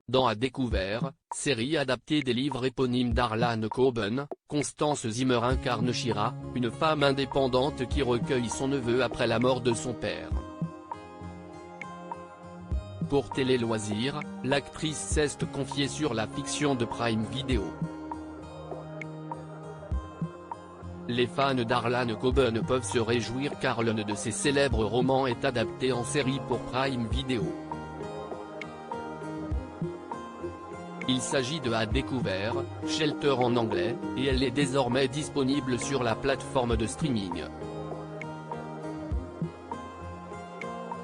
Dans À découvert, série adaptée des livres éponymes d'Harlan Coben, Constance Zimmer incarne Shira, une femme indépendante qui recueille son neveu après la mort de son père. Pour Télé Loisirs, l'actrice s'est confiée sur la fiction de Prime Video. Les fans d'Harlan Coben peuvent se réjouir car l'un de ses célèbres romans est adapté en série pour Prime Video. Il s'agit de À découvert, Shelter en anglais, et elle est désormais disponible sur la plateforme de streaming.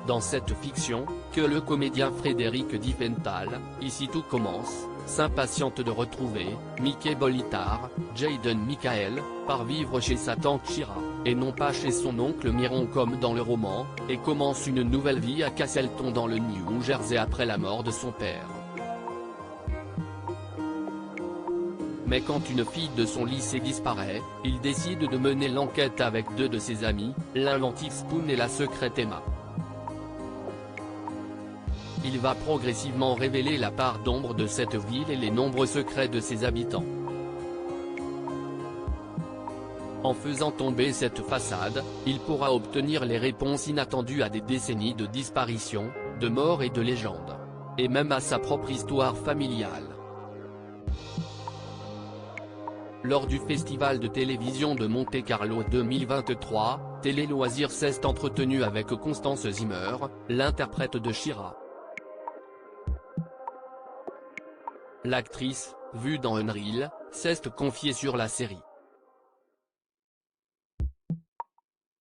Dans cette fiction, que le comédien Frédéric Diffenthal, ici tout commence, s'impatiente de retrouver Mickey Bolitar, Jaden Michael, part vivre chez sa tante Shira, et non pas chez son oncle Myron comme dans le roman, et commence une nouvelle vie à Castleton dans le New Jersey après la mort de son père. Mais quand une fille de son lycée disparaît, il décide de mener l'enquête avec deux de ses amis, l'inventif Spoon et la secrète Emma. Il va progressivement révéler la part d'ombre de cette ville et les nombreux secrets de ses habitants. En faisant tomber cette façade, il pourra obtenir les réponses inattendues à des décennies de disparitions, de morts et de légendes. Et même à sa propre histoire familiale. Lors du Festival de télévision de Monte-Carlo 2023, Télé Loisirs s'est entretenu avec Constance Zimmer, l'interprète de Shira. L'actrice, vue dans Unreal, s'est confiée sur la série.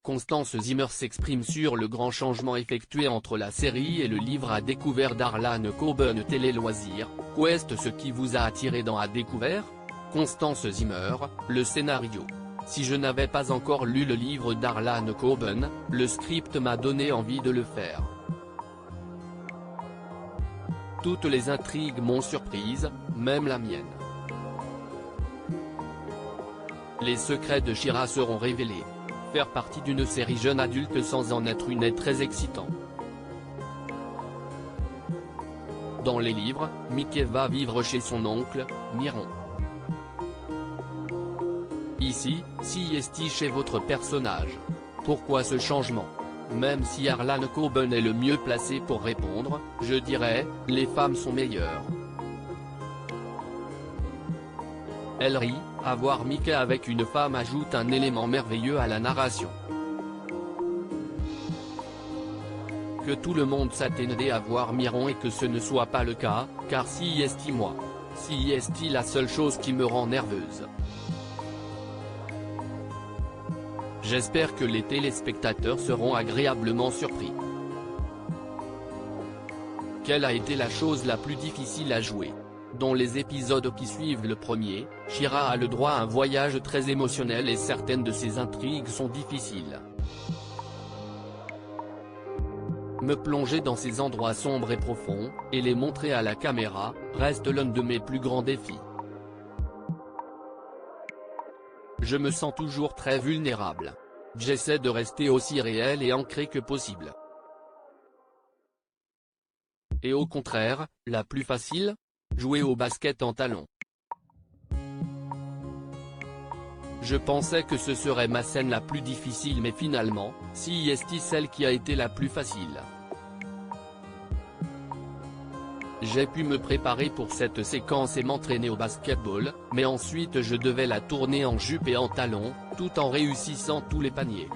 Constance Zimmer s'exprime sur le grand changement effectué entre la série et le livre À découvert d'Harlan Coben. Télé Loisirs, qu'est ce qui vous a attiré dans À découvert? Constance Zimmer, le scénario. Si je n'avais pas encore lu le livre d'Harlan Coben, le script m'a donné envie de le faire. Toutes les intrigues m'ont surprise, même la mienne. Les secrets de Shira seront révélés. Faire partie d'une série jeune adulte sans en être une est très excitant. Dans les livres, Mickey va vivre chez son oncle, Myron. Ici, est chez votre personnage. Pourquoi ce changement? Même si Harlan Coben est le mieux placé pour répondre, je dirais, les femmes sont meilleures. Elle rit, avoir Mickey avec une femme ajoute un élément merveilleux à la narration. Que tout le monde s'attendait à voir Myron et que ce ne soit pas le cas, car moi. est la seule chose qui me rend nerveuse. J'espère que les téléspectateurs seront agréablement surpris. Quelle a été la chose la plus difficile à jouer? Dans les épisodes qui suivent le premier, Shira a le droit à un voyage très émotionnel et certaines de ses intrigues sont difficiles. Me plonger dans ces endroits sombres et profonds, et les montrer à la caméra, reste l'un de mes plus grands défis. Je me sens toujours très vulnérable. J'essaie de rester aussi réel et ancré que possible. Et au contraire, la plus facile? Jouer au basket en talons. Je pensais que ce serait ma scène la plus difficile mais finalement, est celle qui a été la plus facile. J'ai pu me préparer pour cette séquence et m'entraîner au basketball, mais ensuite je devais la tourner en jupe et en talons, tout en réussissant tous les paniers.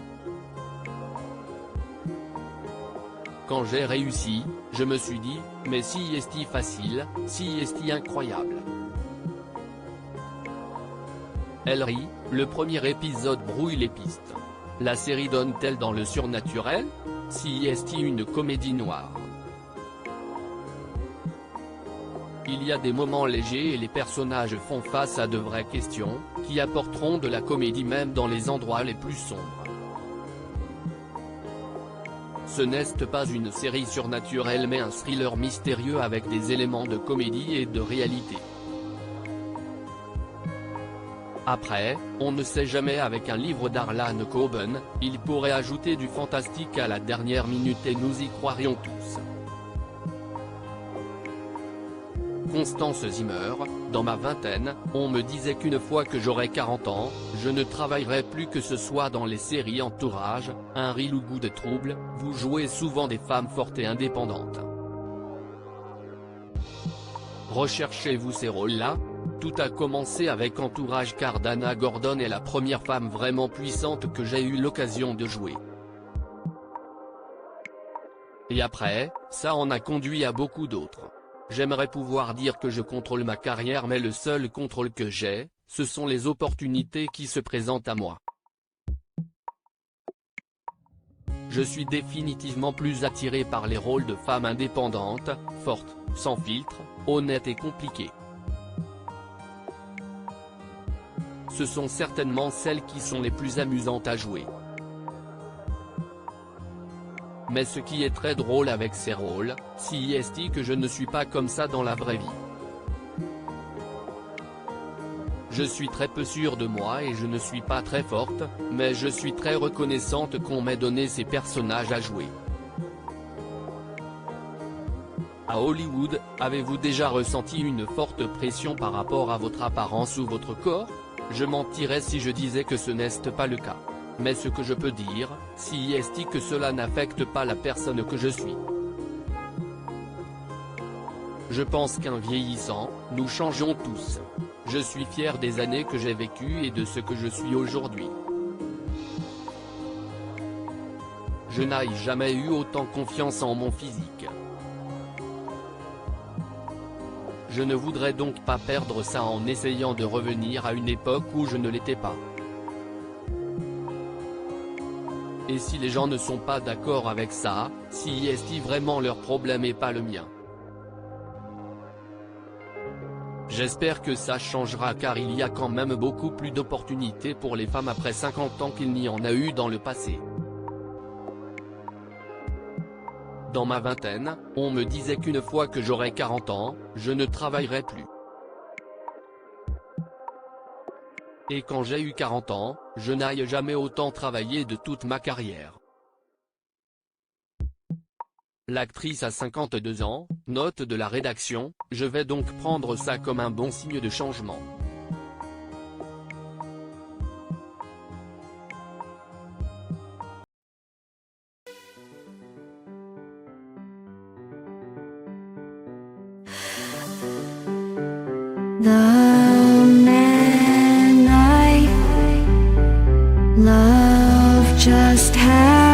Quand j'ai réussi, je me suis dit, mais est facile, est incroyable. Elle rit, le premier épisode brouille les pistes. La série donne-t-elle dans le surnaturel? Est une comédie noire? Il y a des moments légers et les personnages font face à de vraies questions, qui apporteront de la comédie même dans les endroits les plus sombres. Ce n'est pas une série surnaturelle mais un thriller mystérieux avec des éléments de comédie et de réalité. Après, on ne sait jamais avec un livre d'Harlan Coben, il pourrait ajouter du fantastique à la dernière minute et nous y croirions tous. Constance Zimmer, dans ma vingtaine, on me disait qu'une fois que j'aurais 40 ans, je ne travaillerai plus, que ce soit dans les séries Entourage, Un rire ou Goût de trouble, vous jouez souvent des femmes fortes et indépendantes. Recherchez-vous ces rôles-là? Tout a commencé avec Entourage, car Dana Gordon est la première femme vraiment puissante que j'ai eu l'occasion de jouer. Et après, ça en a conduit à beaucoup d'autres. J'aimerais pouvoir dire que je contrôle ma carrière, mais le seul contrôle que j'ai, ce sont les opportunités qui se présentent à moi. Je suis définitivement plus attiré par les rôles de femmes indépendantes, fortes, sans filtre, honnêtes et compliquées. Ce sont certainement celles qui sont les plus amusantes à jouer. Mais ce qui est très drôle avec ces rôles, c'est que je ne suis pas comme ça dans la vraie vie. Je suis très peu sûre de moi et je ne suis pas très forte, mais je suis très reconnaissante qu'on m'ait donné ces personnages à jouer. À Hollywood, avez-vous déjà ressenti une forte pression par rapport à votre apparence ou votre corps? Je mentirais si je disais que ce n'est pas le cas. Mais ce que je peux dire, c'est que cela n'affecte pas la personne que je suis. Je pense qu'en vieillissant, nous changeons tous. Je suis fier des années que j'ai vécues et de ce que je suis aujourd'hui. Je n'ai jamais eu autant confiance en mon physique. Je ne voudrais donc pas perdre ça en essayant de revenir à une époque où je ne l'étais pas. Et si les gens ne sont pas d'accord avec ça, c'est vraiment leur problème et pas le mien. J'espère que ça changera, car il y a quand même beaucoup plus d'opportunités pour les femmes après 50 ans qu'il n'y en a eu dans le passé. Dans ma vingtaine, on me disait qu'une fois que j'aurais 40 ans, je ne travaillerai plus. Et quand j'ai eu 40 ans, je n'ai jamais autant travaillé de toute ma carrière. L'actrice a 52 ans, note de la rédaction, je vais donc prendre ça comme un bon signe de changement. The man I love just had